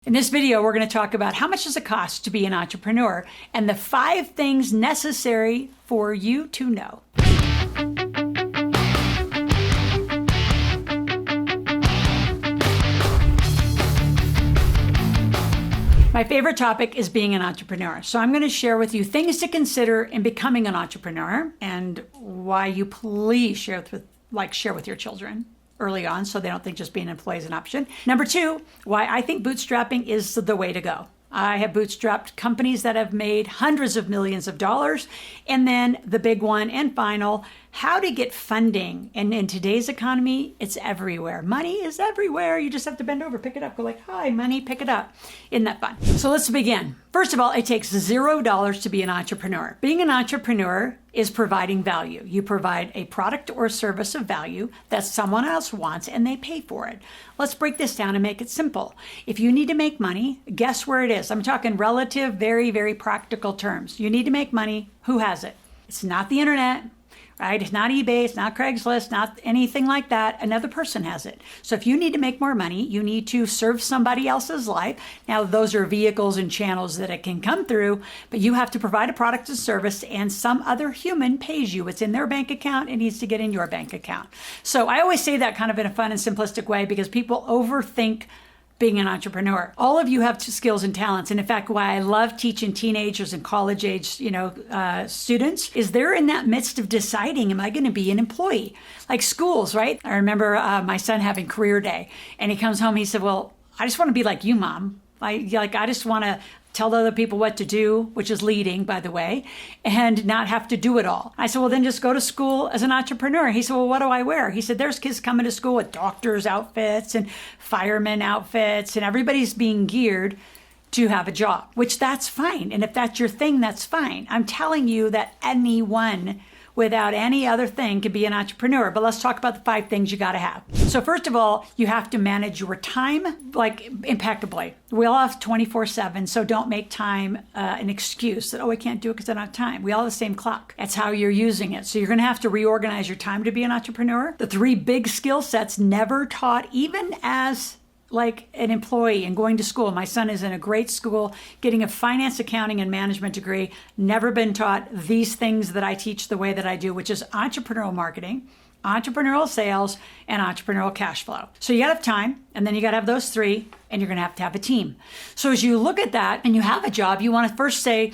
In this video, we're going to talk about how much does it cost to be an entrepreneur and the 5 things necessary for you to know. My favorite topic is being an entrepreneur. So I'm going to share with you things to consider in becoming an entrepreneur and why you please share with your children early on so they don't think just being an employee is an option. Number 2, why I think bootstrapping is the way to go. I have bootstrapped companies that have made hundreds of millions of dollars. And then the big one and final, how to get funding. And in today's economy, it's everywhere. Money is everywhere. You just have to bend over, pick it up, go like, hi, money, pick it up. Isn't that fun? So let's begin. First of all, it takes $0 to be an entrepreneur. Being an entrepreneur is providing value. You provide a product or service of value that someone else wants and they pay for it. Let's break this down and make it simple. If you need to make money, guess where it is? I'm talking relative, very, very practical terms. You need to make money. Who has it? It's not the internet. Right? It's not eBay, it's not Craigslist, not anything like that. Another person has it. So if you need to make more money, you need to serve somebody else's life. Now, those are vehicles and channels that it can come through, but you have to provide a product and service and some other human pays you. It's in their bank account. It needs to get in your bank account. So I always say that kind of in a fun and simplistic way because people overthink being an entrepreneur. All of you have skills and talents. And in fact, why I love teaching teenagers and college age, students is they're in that midst of deciding, am I going to be an employee? Like schools, right? I remember my son having career day and he comes home, he said, well, I just want to be like you, Mom. I just want to tell other people what to do, which is leading, by the way, and not have to do it all. I said, well, then just go to school as an entrepreneur. He said, well, what do I wear? He said, there's kids coming to school with doctors' outfits and firemen outfits, and everybody's being geared to have a job, which that's fine. And if that's your thing, that's fine. I'm telling you that anyone without any other thing can be an entrepreneur. But let's talk about the 5 things you got to have. So first of all, you have to manage your time like impeccably. We all have 24/7, so don't make time an excuse that, oh, I can't do it because I don't have time. We all have the same clock. That's how you're using it. So you're going to have to reorganize your time to be an entrepreneur. The 3 big skill sets never taught, even as like an employee and going to school. My son is in a great school, getting a finance, accounting, and management degree, never been taught these things that I teach the way that I do, which is entrepreneurial marketing, entrepreneurial sales, and entrepreneurial cash flow. So you gotta have time, and then you gotta have those 3, and you're gonna have a team. So as you look at that and you have a job, you wanna first say,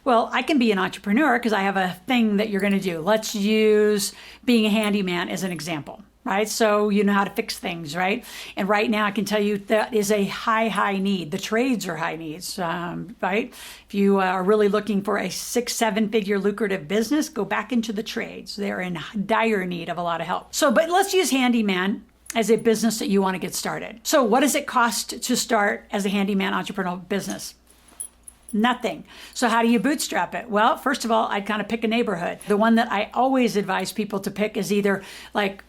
well, I can be an entrepreneur because I have a thing that you're gonna do. Let's use being a handyman as an example. Right? So you know how to fix things, right? And right now I can tell you that is a high need. The trades are high needs, right? If you are really looking for a 6-7 figure lucrative business, go back into the trades. They're in dire need of a lot of help. So, but let's use handyman as a business that you want to get started. So what does it cost to start as a handyman entrepreneurial business? Nothing. So how do you bootstrap it? Well, first of all, I'd kind of pick a neighborhood. The one that I always advise people to pick is either like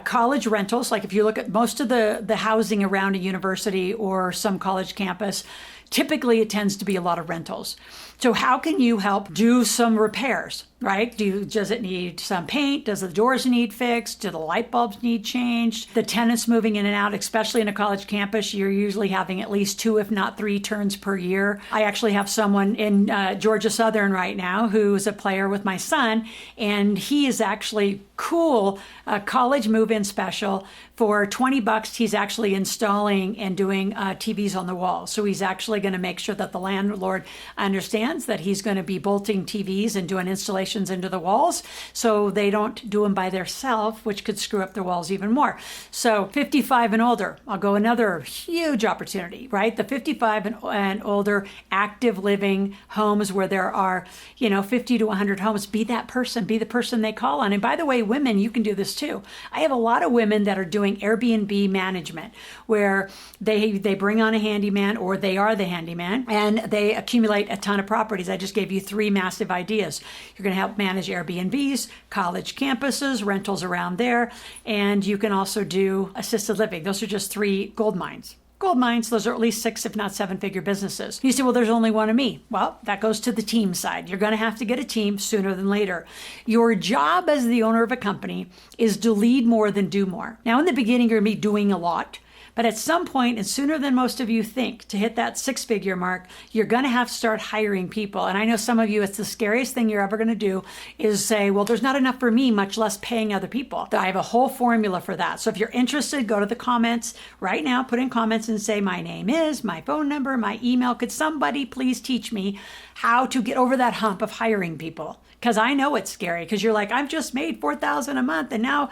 college rentals. Like if you look at most of the housing around a university or some college campus, typically it tends to be a lot of rentals. So how can you help do some repairs, right? Does it need some paint? Does the doors need fixed? Do the light bulbs need changed? The tenants moving in and out, especially in a college campus, you're usually having at least 2, if not 3 turns per year. I actually have someone in Georgia Southern right now who is a player with my son, and he is actually cool, a college move-in special. For $20, he's actually installing and doing TVs on the wall. So he's actually going to make sure that the landlord understands that he's going to be bolting TVs and doing installations into the walls so they don't do them by themselves, which could screw up the walls even more. So 55 and older, I'll go another huge opportunity, right? The 55 and older active living homes where there are, 50 to 100 homes, be that person, be the person they call on. And by the way, women, you can do this too. I have a lot of women that are doing Airbnb management where they bring on a handyman or they are the handyman and they accumulate a ton of properties. I just gave you 3 massive ideas. You're going to help manage Airbnbs, college campuses, rentals around there, and you can also do assisted living. Those are just 3 gold mines. Gold mines, those are at least 6, if not 7 figure businesses. You say, well, there's only one of me. Well, that goes to the team side. You're going to have to get a team sooner than later. Your job as the owner of a company is to lead more than do more. Now, in the beginning, you're going to be doing a lot. But at some point, and sooner than most of you think, to hit that 6-figure mark, you're going to have to start hiring people. And I know some of you, it's the scariest thing you're ever going to do is say, well, there's not enough for me, much less paying other people. I have a whole formula for that. So if you're interested, go to the comments right now, put in comments and say, my name is, my phone number, my email. Could somebody please teach me how to get over that hump of hiring people? Because I know it's scary, because you're like, I've just made $4,000 a month and now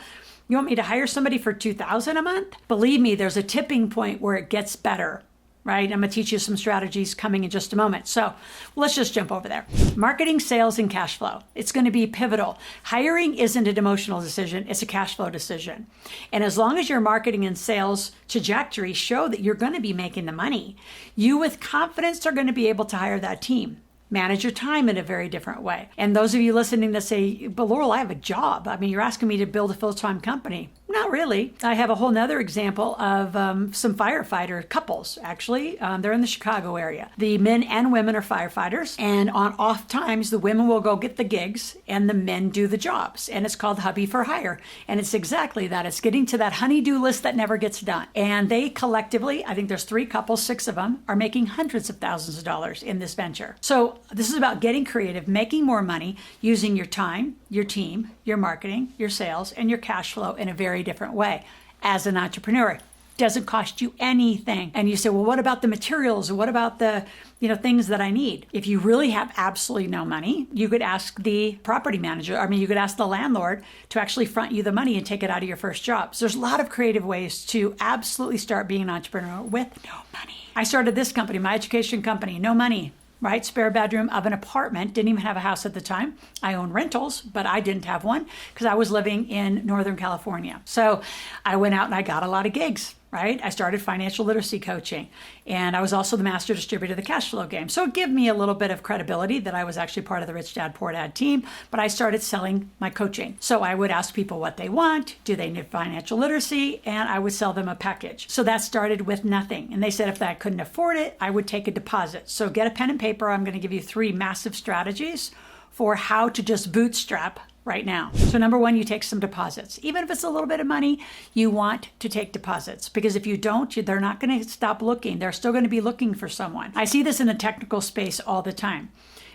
you want me to hire somebody for $2,000 a month? Believe me, there's a tipping point where it gets better, right? I'm going to teach you some strategies coming in just a moment. So let's just jump over there. Marketing, sales, and cash flow. It's going to be pivotal. Hiring isn't an emotional decision. It's a cash flow decision. And as long as your marketing and sales trajectory show that you're going to be making the money, you with confidence are going to be able to hire that team. Manage your time in a very different way. And those of you listening that say, but Loral, I have a job. I mean, you're asking me to build a full-time company. Not really. I have a whole nother example of some firefighter couples, actually. They're in the Chicago area. The men and women are firefighters. And on off times, the women will go get the gigs and the men do the jobs. And it's called hubby for hire. And it's exactly that. It's getting to that honey-do list that never gets done. And they collectively, I think there's 3 couples, 6 of them, are making hundreds of thousands of dollars in this venture. So this is about getting creative, making more money, using your time, your team, your marketing, your sales, and your cash flow in a very different way. As an entrepreneur, doesn't cost you anything. And you say, well, what about the materials? What about the, things that I need? If you really have absolutely no money, you could ask the property manager. You could ask the landlord to actually front you the money and take it out of your first job. So there's a lot of creative ways to absolutely start being an entrepreneur with no money. I started this company, my education company, no money. Right? Spare bedroom of an apartment. Didn't even have a house at the time. I own rentals, but I didn't have one because I was living in Northern California. So I went out and I got a lot of gigs, right? I started financial literacy coaching, and I was also the master distributor of the cash flow game. So it gave me a little bit of credibility that I was actually part of the Rich Dad Poor Dad team, but I started selling my coaching. So I would ask people what they want, do they need financial literacy, and I would sell them a package. So that started with nothing. And they said if I couldn't afford it, I would take a deposit. So get a pen and paper. I'm going to give you 3 massive strategies for how to just bootstrap right now. So number 1, you take some deposits. Even if it's a little bit of money, you want to take deposits, because if you don't, they're not going to stop looking. They're still going to be looking for someone. I see this in the technical space all the time,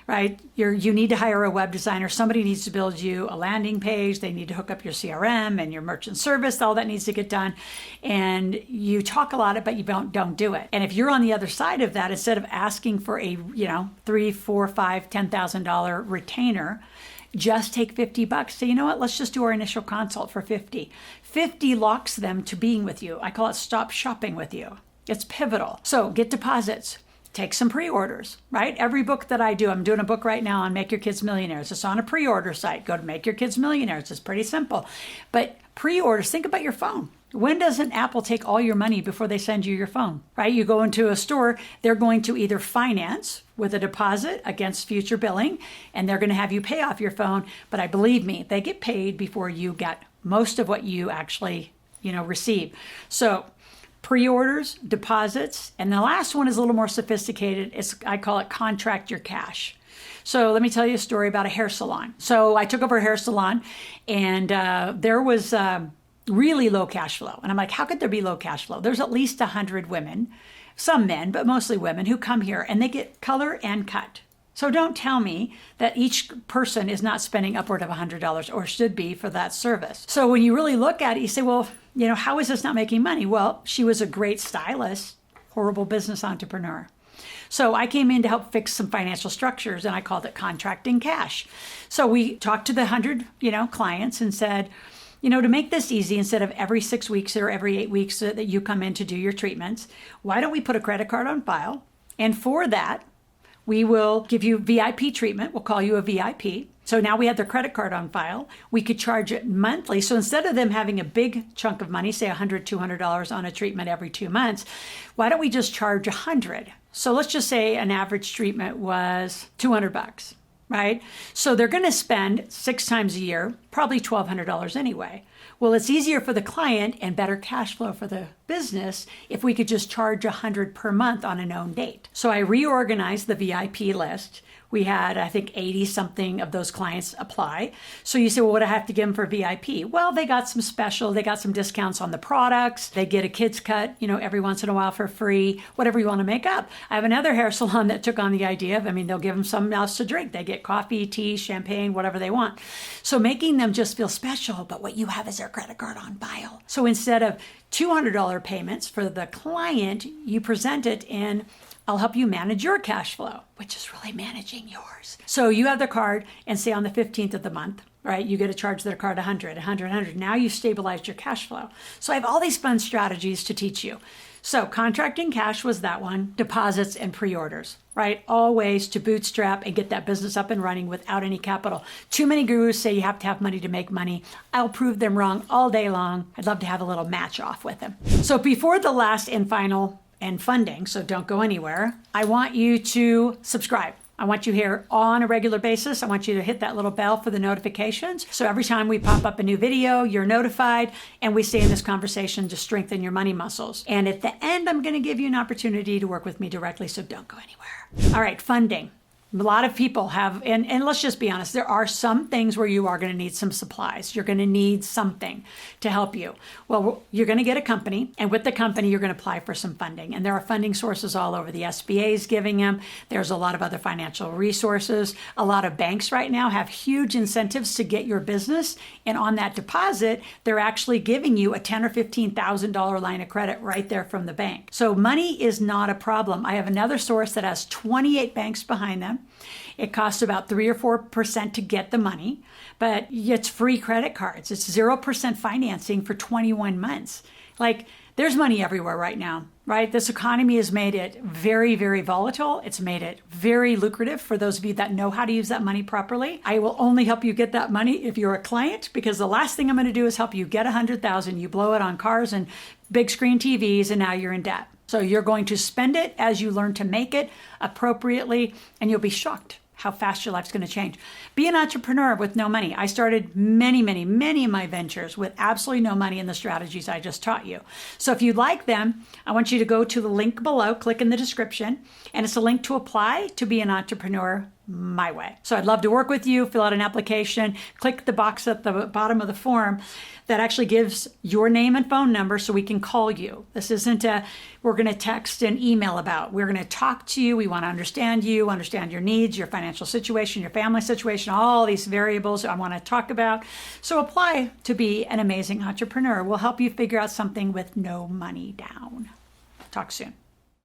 right? You need to hire a web designer. Somebody needs to build you a landing page. They need to hook up your CRM and your merchant service. All that needs to get done. And you talk a lot, but you don't do it. And if you're on the other side of that, instead of asking for a, $3, $4, $5, $10,000 retainer, just take $50. Say, you know what? Let's just do our initial consult for $50. $50 locks them to being with you. I call it stop shopping with you. It's pivotal. So get deposits. Take some pre-orders, right? Every book that I do, I'm doing a book right now on Make Your Kids Millionaires. It's on a pre-order site. Go to Make Your Kids Millionaires. It's pretty simple. But pre-orders, think about your phone. When doesn't Apple take all your money before they send you your phone, right? You go into a store, they're going to either finance with a deposit against future billing, and they're going to have you pay off your phone. But believe me, they get paid before you get most of what you actually, receive. So pre-orders, deposits, and the last one is a little more sophisticated. I call it contract your cash. So let me tell you a story about a hair salon. So I took over a hair salon, and there was really low cash flow. And I'm like, how could there be low cash flow? There's at least 100 women, some men, but mostly women, who come here and they get color and cut. So don't tell me that each person is not spending upward of $100 or should be for that service. So when you really look at it, you say, well, how is this not making money? Well, she was a great stylist, horrible business entrepreneur. So I came in to help fix some financial structures, and I called it contracting cash. So we talked to the 100, clients and said, to make this easy, instead of every 6 weeks or every 8 weeks that you come in to do your treatments, why don't we put a credit card on file? And for that, we will give you VIP treatment. We'll call you a VIP. So now we have their credit card on file. We could charge it monthly. So instead of them having a big chunk of money, say $100, $200 on a treatment every 2 months, why don't we just charge $100? So let's just say an average treatment was $200. Right? So they're going to spend 6 times a year, probably $1,200 anyway. Well, it's easier for the client and better cash flow for the business if we could just charge $100 per month on a known date. So I reorganized the VIP list. We had, I think, 80 something of those clients apply. So you say, well, what do I have to give them for VIP? Well, they got some special, they got some discounts on the products. They get a kid's cut, every once in a while for free, whatever you want to make up. I have another hair salon that took on the idea of, they'll give them something else to drink. They get coffee, tea, champagne, whatever they want. So making them just feel special, but what you have is their credit card on file. So instead of $200 payments for the client, you present it in, I'll help you manage your cash flow, which is really managing yours. So you have the card and say on the 15th of the month, right, you get to charge their card 100, 100, 100. Now you've stabilized your cash flow. So I have all these fun strategies to teach you. So contracting cash was that one, deposits and pre-orders, right? All ways to bootstrap and get that business up and running without any capital. Too many gurus say you have to have money to make money. I'll prove them wrong all day long. I'd love to have a little match off with them. So before the last and final and funding, so don't go anywhere, I want you to subscribe. I want you here on a regular basis. I want you to hit that little bell for the notifications. So every time we pop up a new video, you're notified, and we stay in this conversation to strengthen your money muscles. And at the end, I'm going to give you an opportunity to work with me directly, so don't go anywhere. All right, funding. A lot of people have, and let's just be honest, there are some things where you are going to need some supplies. You're going to need something to help you. Well, you're going to get a company, and with the company, you're going to apply for some funding. And there are funding sources all over. The SBA is giving them. There's a lot of other financial resources. A lot of banks right now have huge incentives to get your business. And on that deposit, they're actually giving you a $10,000 or $15,000 line of credit right there from the bank. So money is not a problem. I have another source that has 28 banks behind them. It costs about 3 or 4% to get the money, but it's free credit cards. It's 0% financing for 21 months. Like, there's money everywhere right now, right? This economy has made it very, very volatile. It's made it very lucrative for those of you that know how to use that money properly. I will only help you get that money if you're a client, because the last thing I'm going to do is help you get $100,000. You blow it on cars and big screen TVs, and now you're in debt. So you're going to spend it as you learn to make it appropriately, and you'll be shocked how fast your life's going to change. Be an entrepreneur with no money. I started many of my ventures with absolutely no money in the strategies I just taught you. So if you like them, I want you to go to the link below, click in the description, and it's a link to apply to be an entrepreneur my way. So I'd love to work with you, fill out an application, click the box at the bottom of the form that actually gives your name and phone number so we can call you. This isn't we're going to text and email about. We're going to talk to you. We want to understand you, understand your needs, your financial situation, your family situation, all these variables I want to talk about. So apply to be an amazing entrepreneur. We'll help you figure out something with no money down. Talk soon.